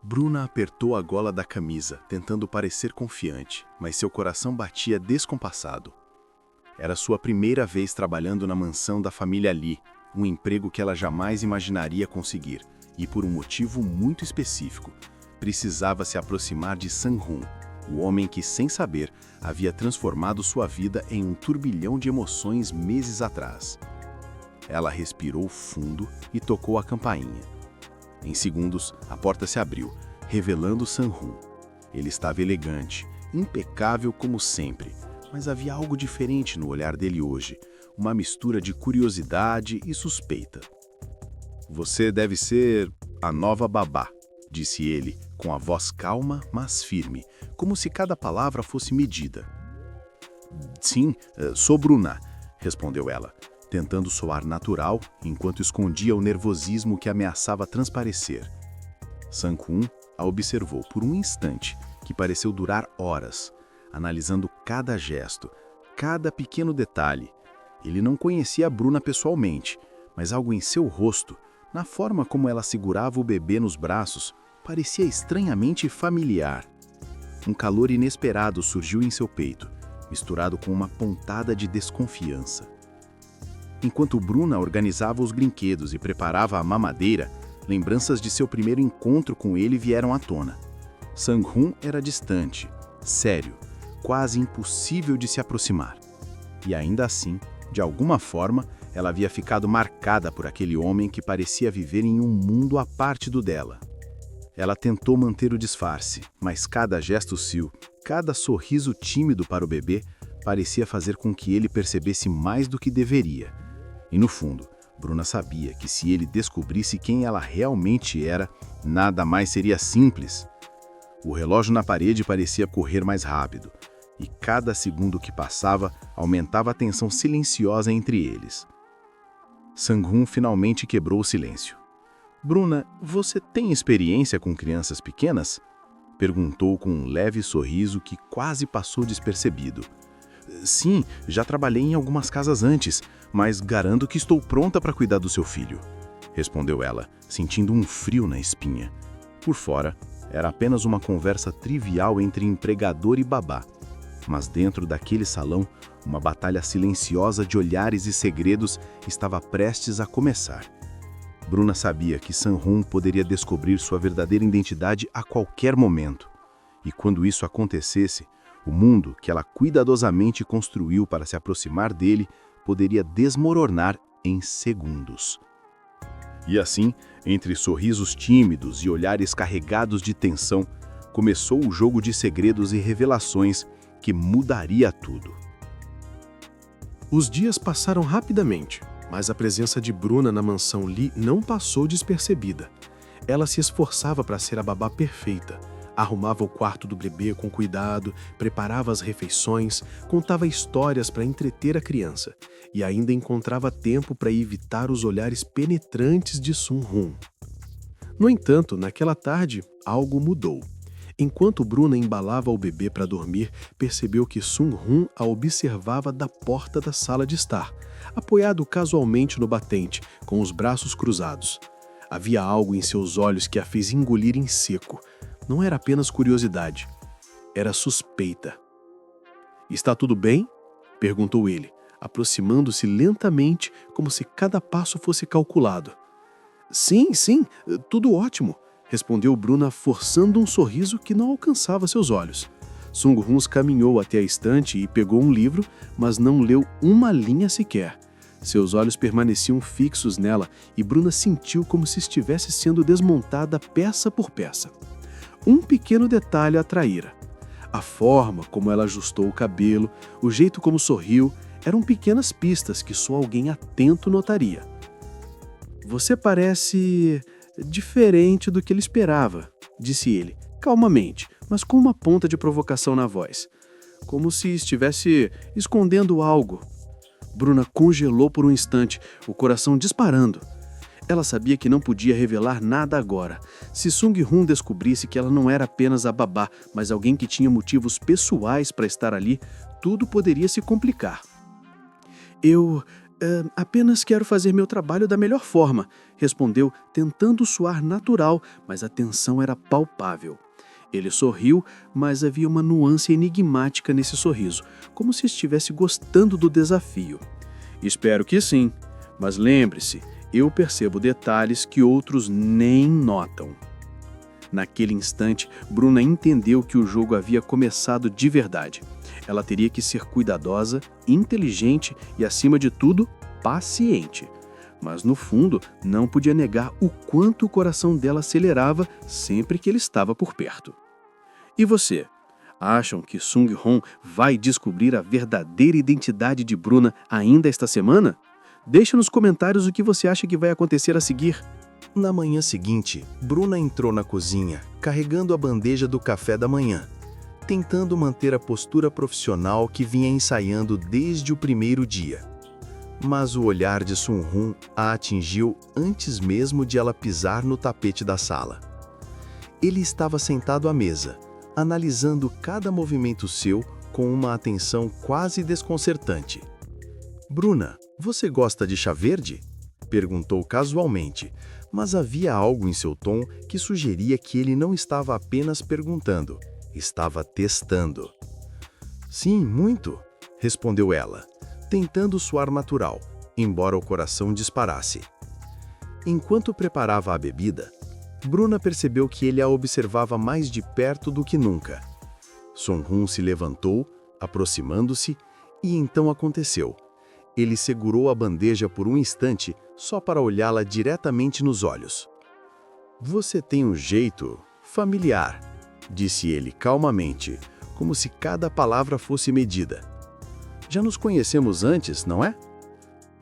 Bruna apertou a gola da camisa, tentando parecer confiante, mas seu coração batia descompassado. Era sua primeira vez trabalhando na mansão da família Lee, um emprego que ela jamais imaginaria conseguir, e por um motivo muito específico. Precisava se aproximar de Sang-hoon, o homem que, sem saber, havia transformado sua vida em um turbilhão de emoções meses atrás. Ela respirou fundo e tocou a campainha. Em segundos, a porta se abriu, revelando Sang-hoon. Ele estava elegante, impecável como sempre, mas havia algo diferente no olhar dele hoje, uma mistura de curiosidade e suspeita. "Você deve ser a nova babá", disse ele, com a voz calma, mas firme, como se cada palavra fosse medida. "Sim, sou Bruna", respondeu ela, tentando soar natural, enquanto escondia o nervosismo que ameaçava transparecer. Sang-hoon a observou por um instante, que pareceu durar horas, analisando cada gesto, cada pequeno detalhe. Ele não conhecia a Bruna pessoalmente, mas algo em seu rosto, na forma como ela segurava o bebê nos braços, parecia estranhamente familiar. Um calor inesperado surgiu em seu peito, misturado com uma pontada de desconfiança. Enquanto Bruna organizava os brinquedos e preparava a mamadeira, lembranças de seu primeiro encontro com ele vieram à tona. Sang-hoon era distante, sério, quase impossível de se aproximar. E ainda assim, de alguma forma, ela havia ficado marcada por aquele homem que parecia viver em um mundo à parte do dela. Ela tentou manter o disfarce, mas cada gesto seu, cada sorriso tímido para o bebê, parecia fazer com que ele percebesse mais do que deveria. E no fundo, Bruna sabia que se ele descobrisse quem ela realmente era, nada mais seria simples. O relógio na parede parecia correr mais rápido, e cada segundo que passava aumentava a tensão silenciosa entre eles. Sang-hoon finalmente quebrou o silêncio. "Bruna, você tem experiência com crianças pequenas?" Perguntou com um leve sorriso que quase passou despercebido. "Sim, já trabalhei em algumas casas antes, mas garanto que estou pronta para cuidar do seu filho", respondeu ela, sentindo um frio na espinha. Por fora, era apenas uma conversa trivial entre empregador e babá, mas dentro daquele salão, uma batalha silenciosa de olhares e segredos estava prestes a começar. Bruna sabia que Sang-hoon poderia descobrir sua verdadeira identidade a qualquer momento. E quando isso acontecesse, o mundo que ela cuidadosamente construiu para se aproximar dele poderia desmoronar em segundos. E assim, entre sorrisos tímidos e olhares carregados de tensão, começou o jogo de segredos e revelações que mudaria tudo. Os dias passaram rapidamente, mas a presença de Bruna na mansão Lee não passou despercebida. Ela se esforçava para ser a babá perfeita. Arrumava o quarto do bebê com cuidado, preparava as refeições, contava histórias para entreter a criança e ainda encontrava tempo para evitar os olhares penetrantes de Sang-hoon. No entanto, naquela tarde, algo mudou. Enquanto Bruna embalava o bebê para dormir, percebeu que Sang-hoon a observava da porta da sala de estar, apoiado casualmente no batente, com os braços cruzados. Havia algo em seus olhos que a fez engolir em seco. Não era apenas curiosidade, era suspeita. "Está tudo bem?" perguntou ele, aproximando-se lentamente, como se cada passo fosse calculado. Sim, tudo ótimo", respondeu Bruna, forçando um sorriso que não alcançava seus olhos. Sang-hoon caminhou até a estante e pegou um livro, mas não leu uma linha sequer. Seus olhos permaneciam fixos nela e Bruna sentiu como se estivesse sendo desmontada peça por peça. Um pequeno detalhe a atraíra. A forma como ela ajustou o cabelo, o jeito como sorriu, eram pequenas pistas que só alguém atento notaria. "Você parece diferente do que ele esperava", disse ele, calmamente, mas com uma ponta de provocação na voz. Como se estivesse escondendo algo. Bruna congelou por um instante, o coração disparando. Ela sabia que não podia revelar nada agora. Se Sang-hoon descobrisse que ela não era apenas a babá, mas alguém que tinha motivos pessoais para estar ali, tudo poderia se complicar. Eu Apenas quero fazer meu trabalho da melhor forma, respondeu, tentando soar natural, mas a tensão era palpável. Ele sorriu, mas havia uma nuance enigmática nesse sorriso, como se estivesse gostando do desafio. Espero que sim, mas lembre-se, eu percebo detalhes que outros nem notam. Naquele instante, Bruna entendeu que o jogo havia começado de verdade. Ela teria que ser cuidadosa, inteligente e, acima de tudo, paciente. Mas, no fundo, não podia negar o quanto o coração dela acelerava sempre que ele estava por perto. E você? Acham que Sung-Hong vai descobrir a verdadeira identidade de Bruna ainda esta semana? Deixe nos comentários o que você acha que vai acontecer a seguir. Na manhã seguinte, Bruna entrou na cozinha, carregando a bandeja do café da manhã, tentando manter a postura profissional que vinha ensaiando desde o primeiro dia. Mas o olhar de Sung-Hong a atingiu antes mesmo de ela pisar no tapete da sala. Ele estava sentado à mesa, analisando cada movimento seu com uma atenção quase desconcertante. "Bruna, você gosta de chá verde?" perguntou casualmente, mas havia algo em seu tom que sugeria que ele não estava apenas perguntando, estava testando. "Sim, muito", respondeu ela, tentando soar natural, embora o coração disparasse. Enquanto preparava a bebida, Bruna percebeu que ele a observava mais de perto do que nunca. Sung-Hong se levantou, aproximando-se, e então aconteceu. Ele segurou a bandeja por um instante só para olhá-la diretamente nos olhos. "Você tem um jeito familiar", disse ele calmamente, como se cada palavra fosse medida. "Já nos conhecemos antes, não é?"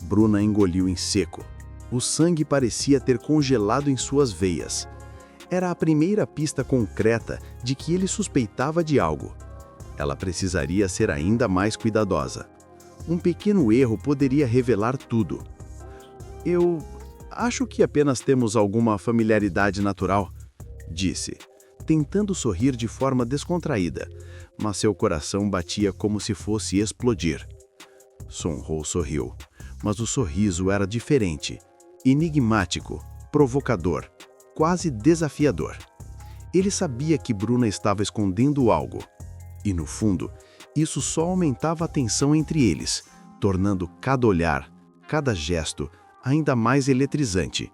Bruna engoliu em seco. O sangue parecia ter congelado em suas veias. Era a primeira pista concreta de que ele suspeitava de algo. Ela precisaria ser ainda mais cuidadosa. Um pequeno erro poderia revelar tudo. "Eu acho que apenas temos alguma familiaridade natural", disse, tentando sorrir de forma descontraída, mas seu coração batia como se fosse explodir. Sung-Hong sorriu, mas o sorriso era diferente, enigmático, provocador, quase desafiador. Ele sabia que Bruna estava escondendo algo, e no fundo, isso só aumentava a tensão entre eles, tornando cada olhar, cada gesto, ainda mais eletrizante.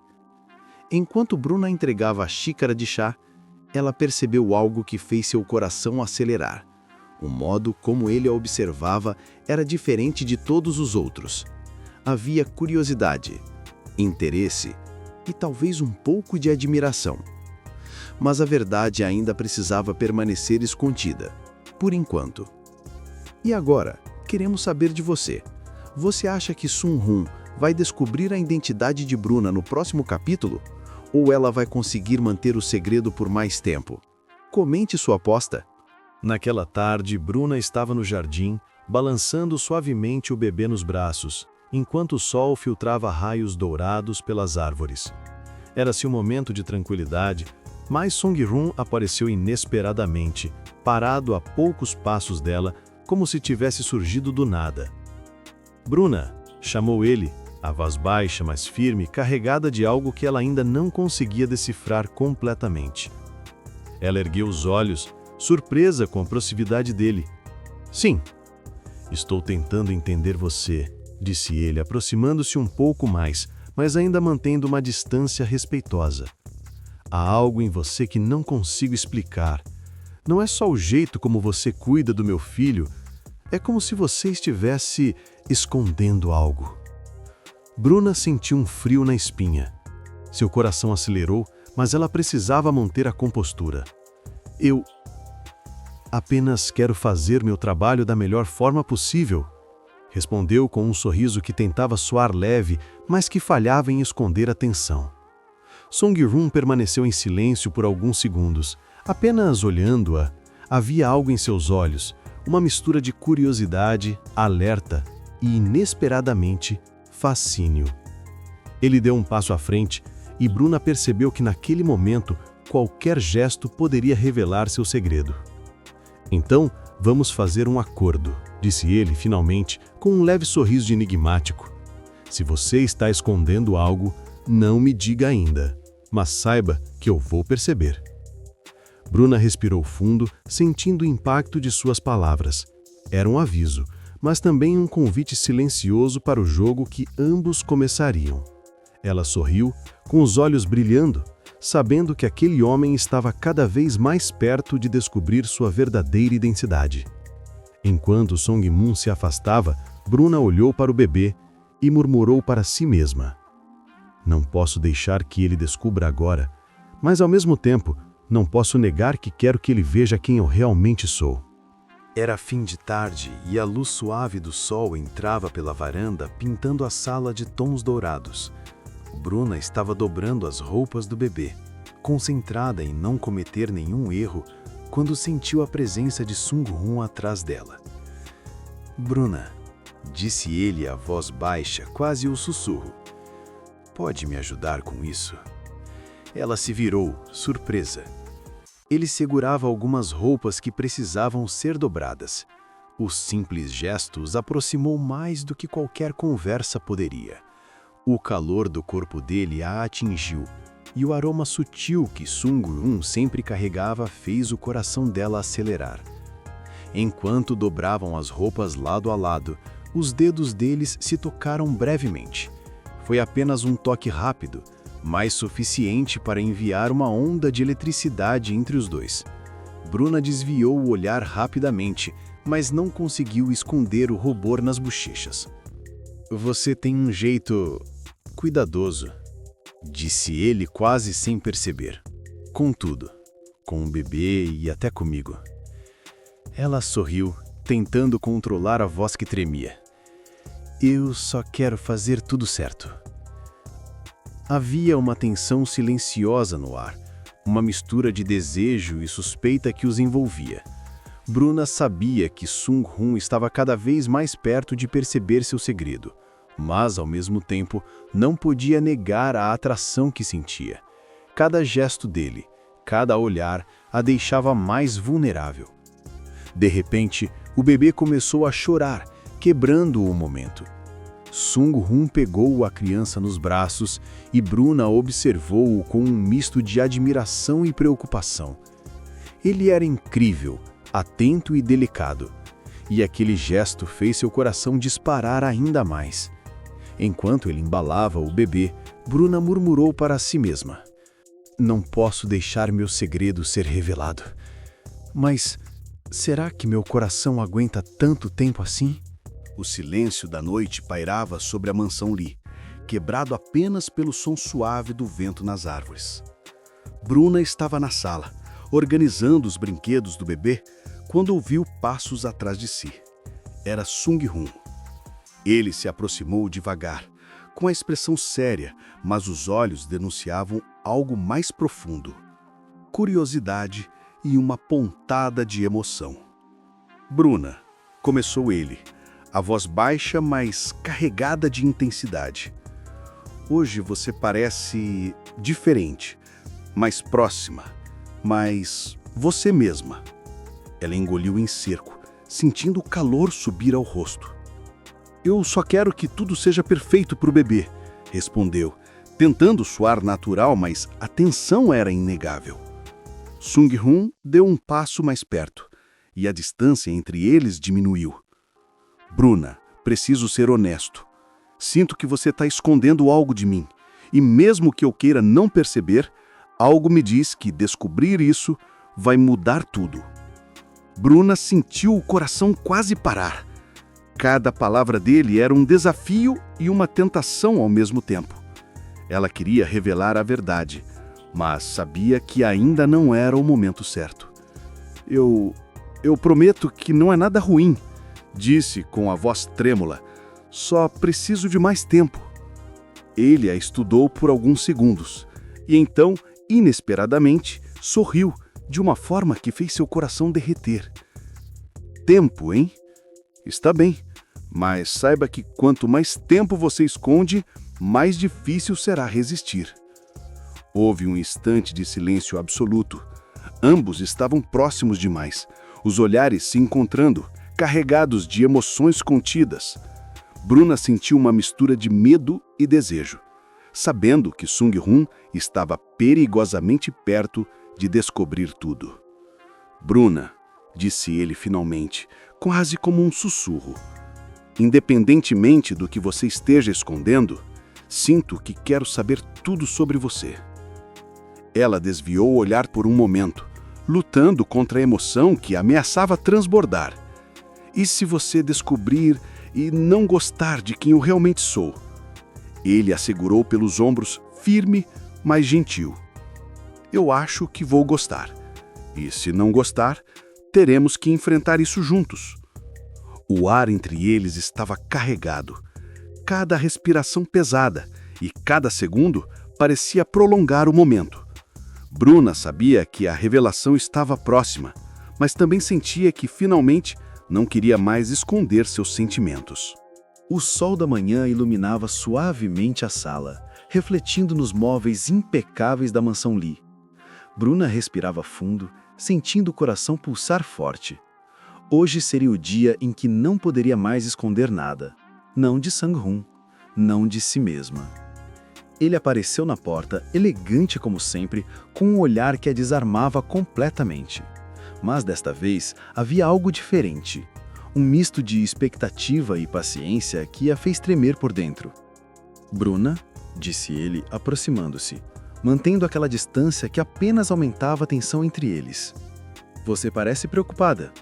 Enquanto Bruna entregava a xícara de chá, ela percebeu algo que fez seu coração acelerar. O modo como ele a observava era diferente de todos os outros. Havia curiosidade, interesse e talvez um pouco de admiração. Mas a verdade ainda precisava permanecer escondida, por enquanto. E agora, queremos saber de você. Você acha que Sung-Hong vai descobrir a identidade de Bruna no próximo capítulo? Ou ela vai conseguir manter o segredo por mais tempo? Comente sua aposta. Naquela tarde, Bruna estava no jardim, balançando suavemente o bebê nos braços, enquanto o sol filtrava raios dourados pelas árvores. Era-se um momento de tranquilidade, mas Sung-Hong apareceu inesperadamente, parado a poucos passos dela, como se tivesse surgido do nada. "Bruna", chamou ele, a voz baixa, mas firme, carregada de algo que ela ainda não conseguia decifrar completamente. Ela ergueu os olhos, surpresa com a proximidade dele. "Sim, estou tentando entender você", disse ele, aproximando-se um pouco mais, mas ainda mantendo uma distância respeitosa. "Há algo em você que não consigo explicar. Não é só o jeito como você cuida do meu filho, é como se você estivesse escondendo algo." Bruna sentiu um frio na espinha. Seu coração acelerou, mas ela precisava manter a compostura. "Eu apenas quero fazer meu trabalho da melhor forma possível", respondeu com um sorriso que tentava soar leve, mas que falhava em esconder a tensão. Sung-Hong permaneceu em silêncio por alguns segundos, apenas olhando-a. Havia algo em seus olhos, uma mistura de curiosidade, alerta e, inesperadamente, fascínio. Ele deu um passo à frente e Bruna percebeu que naquele momento qualquer gesto poderia revelar seu segredo. "Então, vamos fazer um acordo", disse ele finalmente, com um leve sorriso enigmático. Se você está escondendo algo, não me diga ainda, mas saiba que eu vou perceber. Bruna respirou fundo, sentindo o impacto de suas palavras. Era um aviso, mas também um convite silencioso para o jogo que ambos começariam. Ela sorriu, com os olhos brilhando, sabendo que aquele homem estava cada vez mais perto de descobrir sua verdadeira identidade. Enquanto Song Moon se afastava, Bruna olhou para o bebê e murmurou para si mesma: "Não posso deixar que ele descubra agora, mas ao mesmo tempo, não posso negar que quero que ele veja quem eu realmente sou." Era fim de tarde e a luz suave do sol entrava pela varanda, pintando a sala de tons dourados. Bruna estava dobrando as roupas do bebê, concentrada em não cometer nenhum erro, quando sentiu a presença de Sung Hoon atrás dela. "Bruna", disse ele a voz baixa, quase um sussurro, "pode me ajudar com isso?" Ela se virou, surpresa. Ele segurava algumas roupas que precisavam ser dobradas. O simples gesto os aproximou mais do que qualquer conversa poderia. O calor do corpo dele a atingiu, e o aroma sutil que Sung Hoon sempre carregava fez o coração dela acelerar. Enquanto dobravam as roupas lado a lado, os dedos deles se tocaram brevemente. Foi apenas um toque rápido, mas suficiente para enviar uma onda de eletricidade entre os dois. Bruna desviou o olhar rapidamente, mas não conseguiu esconder o rubor nas bochechas. "Você tem um jeito cuidadoso", disse ele quase sem perceber. "Com tudo, com o bebê e até comigo." Ela sorriu, tentando controlar a voz que tremia. "Eu só quero fazer tudo certo." Havia uma tensão silenciosa no ar, uma mistura de desejo e suspeita que os envolvia. Bruna sabia que Sung Hoon estava cada vez mais perto de perceber seu segredo, mas, ao mesmo tempo, não podia negar a atração que sentia. Cada gesto dele, cada olhar, a deixava mais vulnerável. De repente, o bebê começou a chorar, quebrando o momento. Sung Hoon pegou a criança nos braços e Bruna observou-o com um misto de admiração e preocupação. Ele era incrível, atento e delicado, e aquele gesto fez seu coração disparar ainda mais. Enquanto ele embalava o bebê, Bruna murmurou para si mesma: "Não posso deixar meu segredo ser revelado. Mas será que meu coração aguenta tanto tempo assim?" O silêncio da noite pairava sobre a mansão Lee, quebrado apenas pelo som suave do vento nas árvores. Bruna estava na sala, organizando os brinquedos do bebê, quando ouviu passos atrás de si. Era Sung Hoon. Ele se aproximou devagar, com a expressão séria, mas os olhos denunciavam algo mais profundo: curiosidade e uma pontada de emoção. "Bruna", começou ele, a voz baixa, mas carregada de intensidade. "Hoje você parece diferente, mais próxima, mais você mesma." Ela engoliu em seco, sentindo o calor subir ao rosto. "Eu só quero que tudo seja perfeito para o bebê", respondeu, tentando soar natural, mas a tensão era inegável. Sung Hoon deu um passo mais perto, e a distância entre eles diminuiu. "Bruna, preciso ser honesto. Sinto que você está escondendo algo de mim, e mesmo que eu queira não perceber, algo me diz que descobrir isso vai mudar tudo." Bruna sentiu o coração quase parar. Cada palavra dele era um desafio e uma tentação ao mesmo tempo. Ela queria revelar a verdade, mas sabia que ainda não era o momento certo. Eu prometo que não é nada ruim", disse com a voz trêmula. "Só preciso de mais tempo." Ele a estudou por alguns segundos, e então, inesperadamente, sorriu de uma forma que fez seu coração derreter. "Tempo, hein? Está bem, mas saiba que quanto mais tempo você esconde, mais difícil será resistir." Houve um instante de silêncio absoluto. Ambos estavam próximos demais, os olhares se encontrando, carregados de emoções contidas. Bruna sentiu uma mistura de medo e desejo, sabendo que Sung-Hun estava perigosamente perto de descobrir tudo. Bruna, disse ele finalmente, quase como um sussurro. Independentemente do que você esteja escondendo, sinto que quero saber tudo sobre você. Ela desviou o olhar por um momento, lutando contra a emoção que ameaçava transbordar. E se você descobrir e não gostar de quem eu realmente sou? Ele a segurou pelos ombros, firme, mas gentil. Eu acho que vou gostar. E se não gostar, teremos que enfrentar isso juntos. O ar entre eles estava carregado, cada respiração pesada, e cada segundo parecia prolongar o momento. Bruna sabia que a revelação estava próxima, mas também sentia que finalmente não queria mais esconder seus sentimentos. O sol da manhã iluminava suavemente a sala, refletindo nos móveis impecáveis da mansão Lee. Bruna respirava fundo, sentindo o coração pulsar forte. Hoje seria o dia em que não poderia mais esconder nada. Não de Sang-Hun, não de si mesma. Ele apareceu na porta, elegante como sempre, com um olhar que a desarmava completamente. Mas desta vez havia algo diferente. Um misto de expectativa e paciência que a fez tremer por dentro. Bruna, disse ele, aproximando-se, mantendo aquela distância que apenas aumentava a tensão entre eles. Você parece preocupada.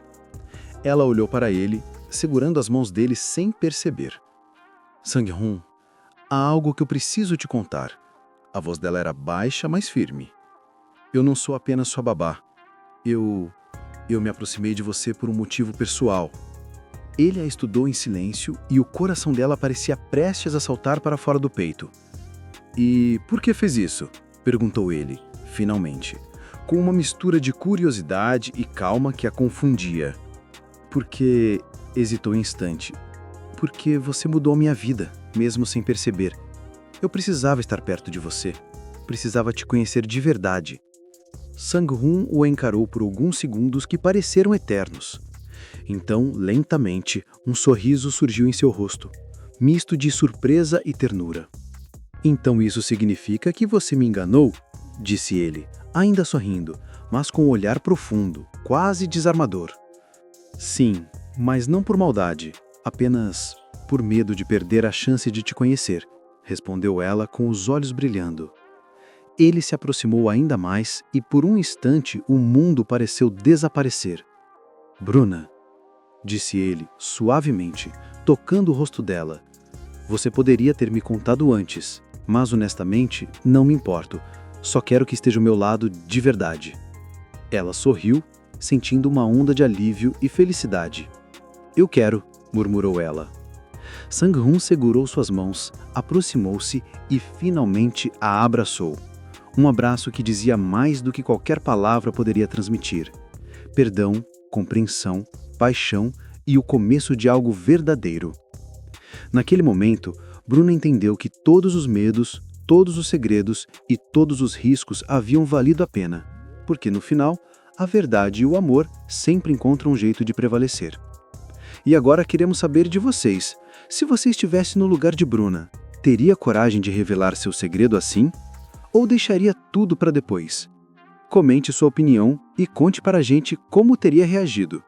Ela olhou para ele, segurando as mãos dele sem perceber. Sang-Hun, há algo que eu preciso te contar. A voz dela era baixa, mas firme. Eu não sou apenas sua babá. Eu me aproximei de você por um motivo pessoal. Ele a estudou em silêncio e o coração dela parecia prestes a saltar para fora do peito. E por que fez isso? Perguntou ele, finalmente, com uma mistura de curiosidade e calma que a confundia. Porque, hesitou um instante, porque você mudou minha vida, mesmo sem perceber. Eu precisava estar perto de você. Precisava te conhecer de verdade. Sang-Hun o encarou por alguns segundos que pareceram eternos. Então, lentamente, um sorriso surgiu em seu rosto, misto de surpresa e ternura. Então isso significa que você me enganou? Disse ele, ainda sorrindo, mas com um olhar profundo, quase desarmador. Sim, mas não por maldade, apenas por medo de perder a chance de te conhecer, respondeu ela com os olhos brilhando. Ele se aproximou ainda mais e por um instante o mundo pareceu desaparecer. Bruna, disse ele, suavemente, tocando o rosto dela. Você poderia ter me contado antes, mas honestamente não me importo. Só quero que esteja ao meu lado de verdade. Ela sorriu, sentindo uma onda de alívio e felicidade. Eu quero, murmurou ela. Sang-Hun segurou suas mãos, aproximou-se e finalmente a abraçou. Um abraço que dizia mais do que qualquer palavra poderia transmitir. Perdão, compreensão, paixão e o começo de algo verdadeiro. Naquele momento, Bruna entendeu que todos os medos, todos os segredos e todos os riscos haviam valido a pena, porque no final, a verdade e o amor sempre encontram um jeito de prevalecer. E agora queremos saber de vocês. Se você estivesse no lugar de Bruna, teria coragem de revelar seu segredo assim? Ou deixaria tudo para depois? Comente sua opinião e conte para a gente como teria reagido.